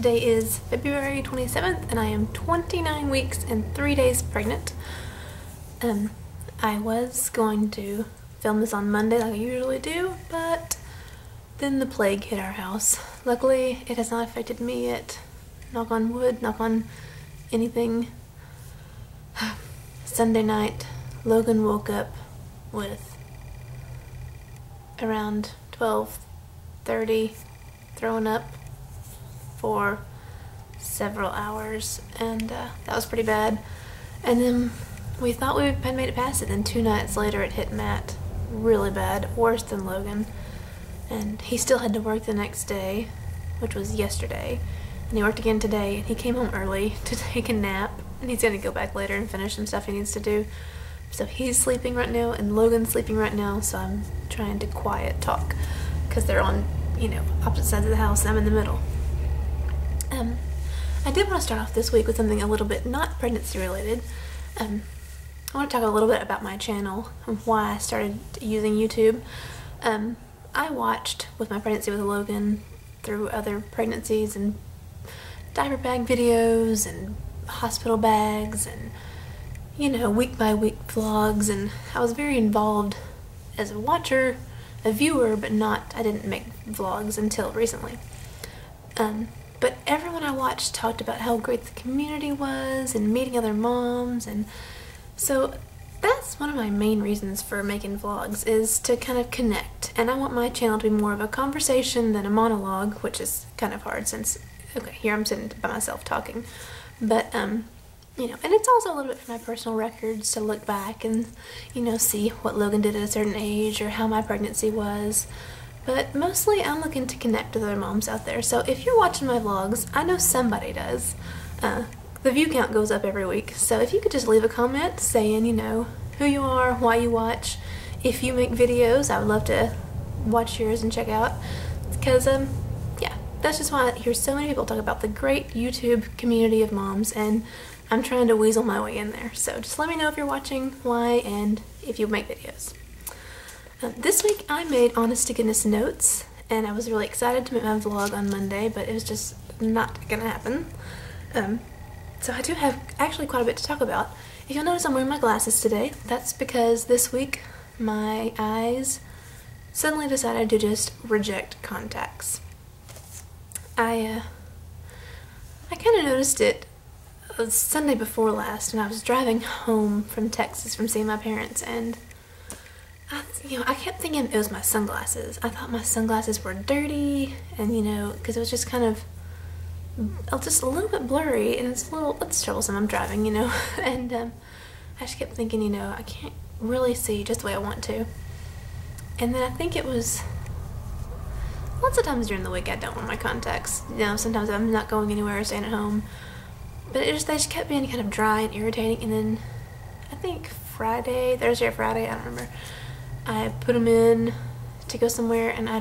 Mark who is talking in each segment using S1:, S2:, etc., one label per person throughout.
S1: Today is February 27th and I am 29 weeks and 3 days pregnant. I was going to film this on Monday like I usually do, but then the plague hit our house. Luckily, it has not affected me yet. Knock on wood, knock on anything. Sunday night, Logan woke up with around 12:30 throwing up for several hours, and that was pretty bad. And then we thought we had made it past it, and 2 nights later it hit Matt really bad, worse than Logan. And he still had to work the next day, which was yesterday, and he worked again today, and he came home early to take a nap, and he's gonna go back later and finish some stuff he needs to do. So he's sleeping right now and Logan's sleeping right now, so I'm trying to quiet talk because they're on, you know, opposite sides of the house and I'm in the middle. I did want to start off this week with something a little bit not pregnancy related. I want to talk a little bit about my channel and why I started using YouTube. I watched with my pregnancy with Logan through other pregnancies and diaper bag videos and hospital bags and, you know, week by week vlogs, and I was very involved as a watcher, a viewer, but I didn't make vlogs until recently. But everyone I watched talked about how great the community was and meeting other moms, and so that's one of my main reasons for making vlogs, is to kind of connect. And I want my channel to be more of a conversation than a monologue, which is kind of hard since, okay, here I'm sitting by myself talking. But, you know, and it's also a little bit for my personal records to look back and, you know, see what Logan did at a certain age or how my pregnancy was. But mostly I'm looking to connect with other moms out there. So if you're watching my vlogs, I know somebody does. The view count goes up every week. So if you could just leave a comment saying, you know, who you are, why you watch. If you make videos, I would love to watch yours and check out. Because, yeah, that's just why I hear so many people talk about the great YouTube community of moms, and I'm trying to weasel my way in there. So just let me know if you're watching, why, and if you make videos. This week I made honest to goodness notes, and I was really excited to make my vlog on Monday, but it was just not gonna happen. So I do have actually quite a bit to talk about. If you'll notice, I'm wearing my glasses today. That's because this week my eyes suddenly decided to just reject contacts. I kind of noticed it Sunday before last when I was driving home from Texas from seeing my parents, and I kept thinking it was my sunglasses. I thought my sunglasses were dirty, and, you know, because it was just kind of just a little bit blurry, and it's troublesome. I'm driving, you know, and I just kept thinking, you know, I can't really see just the way I want to. And then I think it was lots of times during the week I don't wear my contacts. You know, sometimes I'm not going anywhere or staying at home, but they just kept being kind of dry and irritating. And then I think Thursday or Friday, I don't remember, I put them in to go somewhere, and I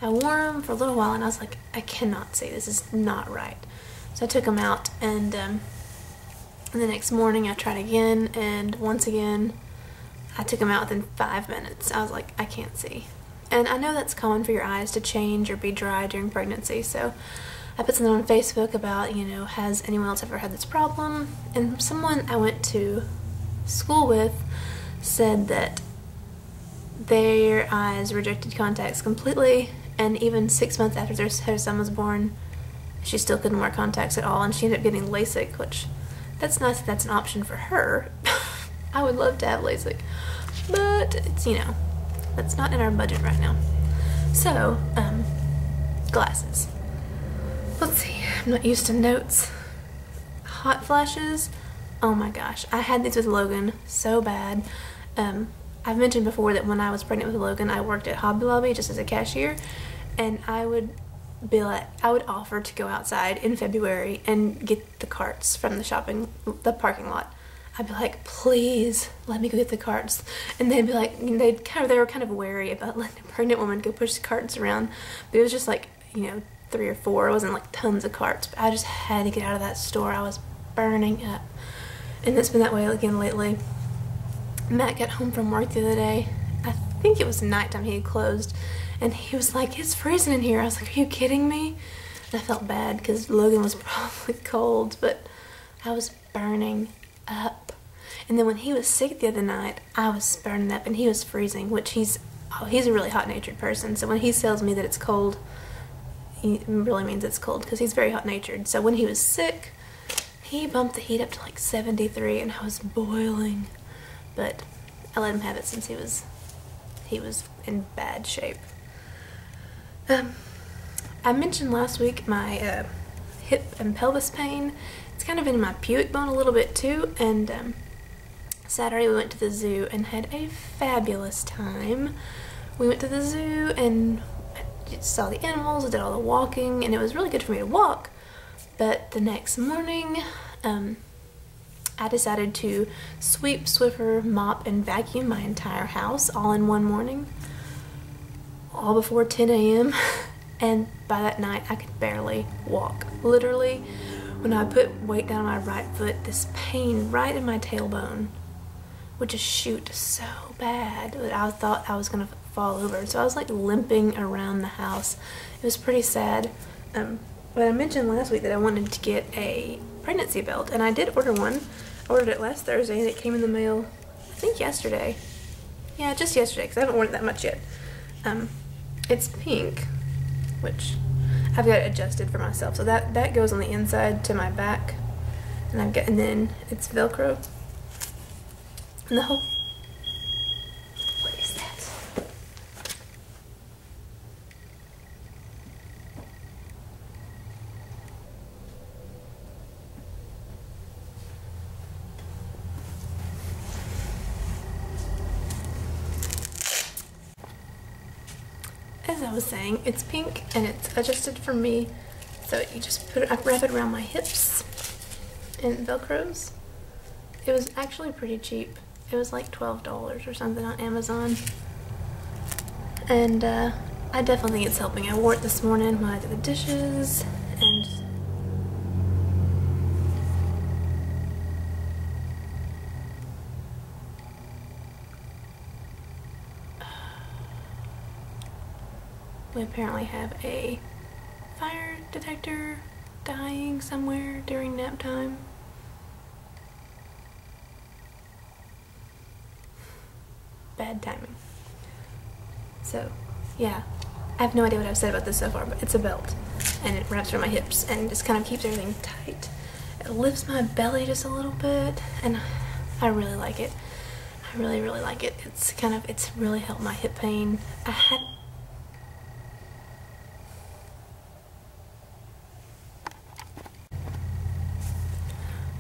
S1: wore them for a little while, and I was like, I cannot see, this is not right. So I took them out, and the next morning I tried again, and once again I took them out within 5 minutes. I was like, I can't see. And I know that's common for your eyes to change or be dry during pregnancy, so I put something on Facebook about, you know, has anyone else ever had this problem? And someone I went to school with said that their eyes rejected contacts completely, and even 6 months after her son was born, she still couldn't wear contacts at all, and she ended up getting LASIK, which, that's nice that that's an option for her. I would love to have LASIK, but it's, you know, that's not in our budget right now. So, glasses. Let's see, I'm not used to notes. Hot flashes. Oh my gosh, I had these with Logan so bad. I've mentioned before that when I was pregnant with Logan, I worked at Hobby Lobby just as a cashier, and I would offer to go outside in February and get the carts from the parking lot. I'd be like, please let me go get the carts, and they'd be like, they were kind of wary about letting a pregnant woman go push the carts around, but it was just like, you know, 3 or 4. It wasn't like tons of carts, but I just had to get out of that store. I was burning up. And it's been that way again lately. Matt got home from work the other day. I think it was nighttime he had closed, and he was like, it's freezing in here. I was like, are you kidding me? And I felt bad because Logan was probably cold, but I was burning up. And then when he was sick the other night, I was burning up and he was freezing, which he's a really hot-natured person. So when he tells me that it's cold, he really means it's cold because he's very hot-natured. So when he was sick, he bumped the heat up to like 73 and I was boiling. But I let him have it since he was in bad shape. I mentioned last week my hip and pelvis pain. It's kind of in my pubic bone a little bit too, and Saturday we went to the zoo and had a fabulous time. We went to the zoo and saw the animals, did all the walking, and it was really good for me to walk. But the next morning, I decided to sweep, Swiffer, mop, and vacuum my entire house all in one morning, all before 10 a.m. And by that night, I could barely walk. Literally, when I put weight down on my right foot, this pain right in my tailbone would just shoot so bad that I thought I was gonna fall over. So I was like limping around the house. It was pretty sad. But I mentioned last week that I wanted to get a pregnancy belt, and I did order one. I ordered it last Thursday, and it came in the mail, I think yesterday. Yeah, just yesterday, because I haven't ordered that much yet. It's pink, which I've got it adjusted for myself. So that goes on the inside to my back, and then it's Velcro. And the whole, what is that? As I was saying, it's pink and it's adjusted for me, so you just I wrap it around my hips and Velcros. It was actually pretty cheap. It was like $12 or something on Amazon, and I definitely think it's helping. I wore it this morning when I did the dishes, and we apparently have a fire detector dying somewhere during nap time. Bad timing. So, yeah. I have no idea what I've said about this so far, but it's a belt. And it wraps around my hips and just kind of keeps everything tight. It lifts my belly just a little bit, and I really like it. I really, really like it. It's really helped my hip pain.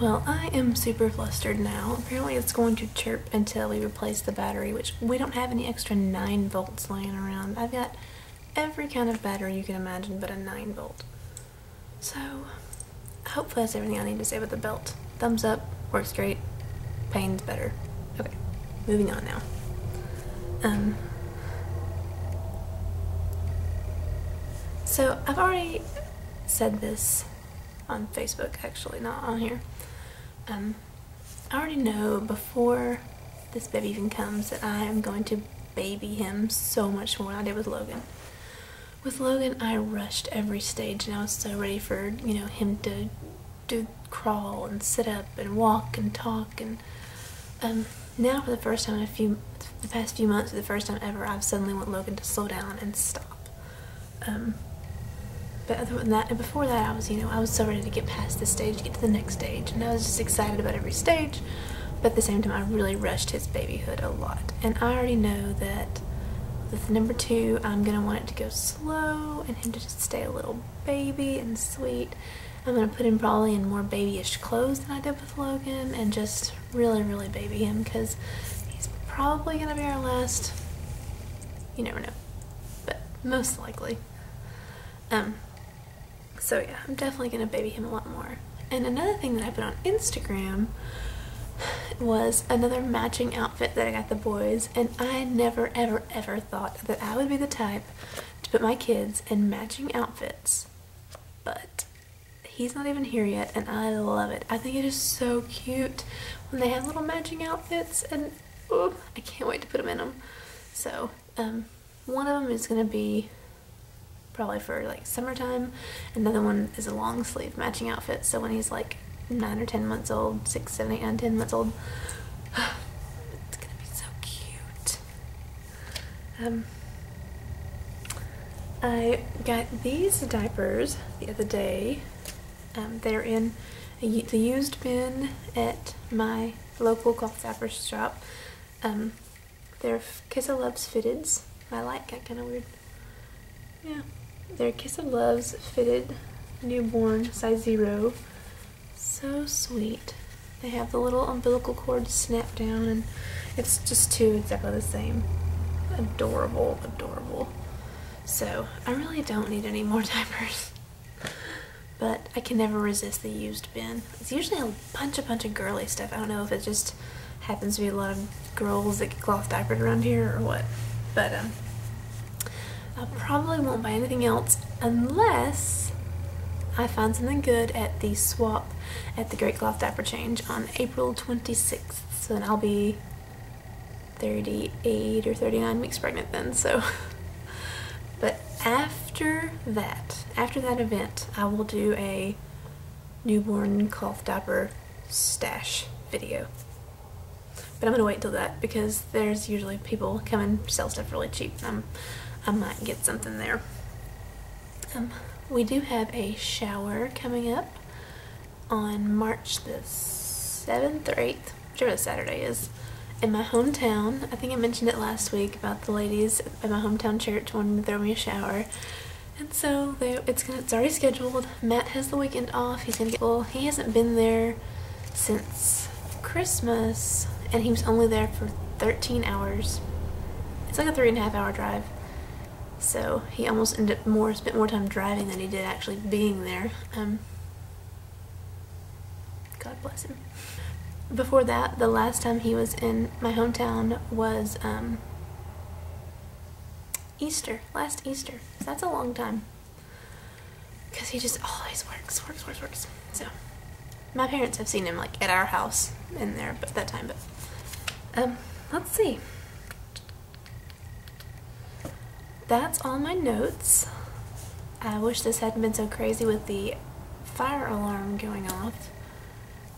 S1: Well, I am super flustered now. Apparently it's going to chirp until we replace the battery, which we don't have any extra 9 volts laying around. I've got every kind of battery you can imagine but a 9 volt. So, hopefully that's everything I need to say about the belt. Thumbs up, works great, pain's better. Okay, moving on now. So I've already said this on Facebook, actually, not on here. I already know before this baby even comes that I am going to baby him so much more than I did with Logan. With Logan, I rushed every stage, and I was so ready for, him to crawl and sit up and walk and talk, and now for the first time in the past few months, for the first time ever, I've suddenly want Logan to slow down and stop. But other than that, and before that, I was so ready to get past this stage, to get to the next stage, and I was just excited about every stage. But at the same time, I really rushed his babyhood a lot, and I already know that with number 2, I'm gonna want it to go slow and him to just stay a little baby and sweet. I'm gonna put him probably in more babyish clothes than I did with Logan, and just really, really baby him, because he's probably gonna be our last. You never know, but most likely. So yeah, I'm definitely gonna baby him a lot more. And another thing that I put on Instagram was another matching outfit that I got the boys, and I never ever ever thought that I would be the type to put my kids in matching outfits, but he's not even here yet, and I love it. I think it is so cute when they have little matching outfits, and oh, I can't wait to put them in them. So one of them is gonna be probably for like summertime. Another one is a long sleeve matching outfit, so when he's like 9 or 10 months old, 6, 7, 8, 9, 10 months old, it's gonna be so cute. I got these diapers the other day. They're in the used bin at my local cloth diaper shop. They're Kiss of Love's fitteds. I like that kind of weird. Yeah, they're Kiss of Love's fitted newborn size 0. So sweet. They have the little umbilical cord snap down, and it's just two exactly the same. Adorable, adorable. So I really don't need any more diapers, but I can never resist the used bin. It's usually a bunch of girly stuff. I don't know if it just happens to be a lot of girls that get cloth diapered around here or what, but I probably won't buy anything else unless I find something good at the swap at the Great Cloth Diaper Change on April 26th. So then I'll be 38 or 39 weeks pregnant then, so. But after that event, I will do a newborn cloth diaper stash video. But I'm gonna wait till that because there's usually people come and sell stuff really cheap. I might get something there. We do have a shower coming up on March the 7th or 8th, whichever the Saturday is, in my hometown. I think I mentioned it last week about the ladies at my hometown church wanting to throw me a shower. And so it's already scheduled. Matt has the weekend off. He's gonna get, well, he hasn't been there since Christmas, and he was only there for 13 hours. It's like a 3.5 hour drive. So he almost spent more time driving than he did actually being there. God bless him. Before that, the last time he was in my hometown was last Easter. So that's a long time. Because he just always works. So my parents have seen him like at our house in there but that time, but let's see. That's all my notes. I wish this hadn't been so crazy with the fire alarm going off.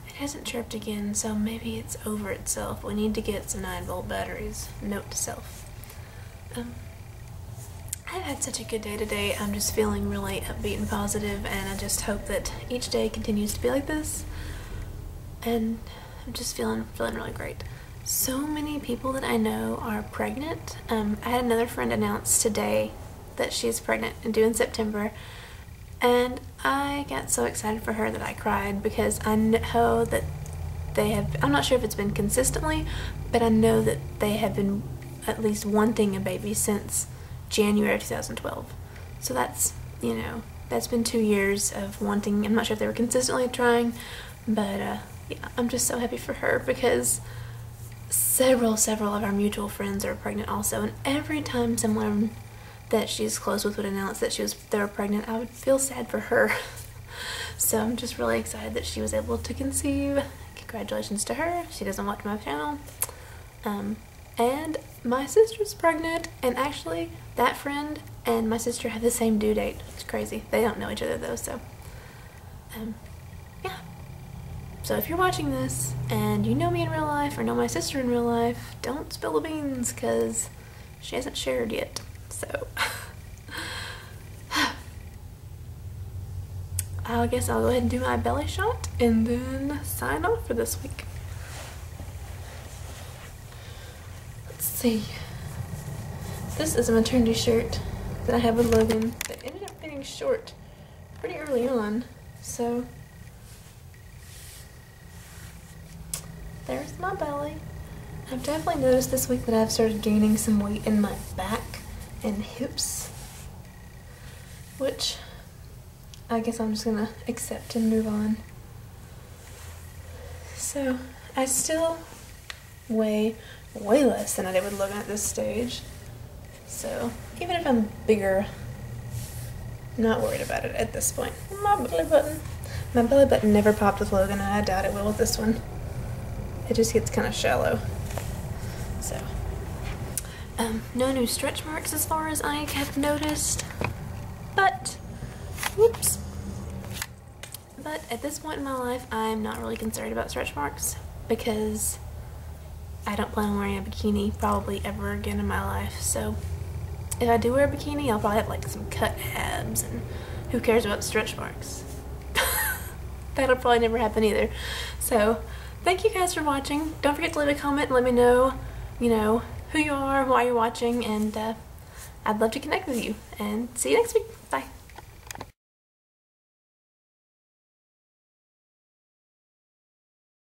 S1: It hasn't chirped again, so maybe it's over itself. We need to get some 9-volt batteries. Note to self. I've had such a good day today. I'm just feeling really upbeat and positive, and I just hope that each day continues to be like this. And I'm just feeling really great. So many people that I know are pregnant. I had another friend announce today that she's pregnant and due in September, and I got so excited for her that I cried because I know that they have, I'm not sure if it's been consistently, but I know that they have been at least wanting a baby since January of 2012. So that's, you know, that's been 2 years of wanting. I'm not sure if they were consistently trying, but yeah, I'm just so happy for her because several of our mutual friends are pregnant also, and every time someone that she's close with would announce that they were pregnant, I would feel sad for her. So I'm just really excited that she was able to conceive. Congratulations to her. She doesn't watch my channel. And my sister's pregnant, and actually that friend and my sister have the same due date. It's crazy. They don't know each other though, so yeah. So if you're watching this and you know me in real life or know my sister in real life, don't spill the beans because she hasn't shared yet. So I guess I'll go ahead and do my belly shot and then sign off for this week. Let's see. This is a maternity shirt that I have with Logan that ended up getting short pretty early on, so there's my belly. I've definitely noticed this week that I've started gaining some weight in my back and hips, which I guess I'm just gonna accept and move on. So I still weigh way less than I did with Logan at this stage, so even if I'm bigger, I'm not worried about it at this point. My belly button never popped with Logan, and I doubt it will with this one. It just gets kind of shallow. So no new stretch marks as far as I have noticed. Whoops. But at this point in my life, I'm not really concerned about stretch marks because I don't plan on wearing a bikini probably ever again in my life. So if I do wear a bikini, I'll probably have like some cut abs, and who cares about stretch marks? That'll probably never happen either. So thank you guys for watching. Don't forget to leave a comment and let me know, you know, who you are, why you're watching, and I'd love to connect with you. And see you next week. Bye.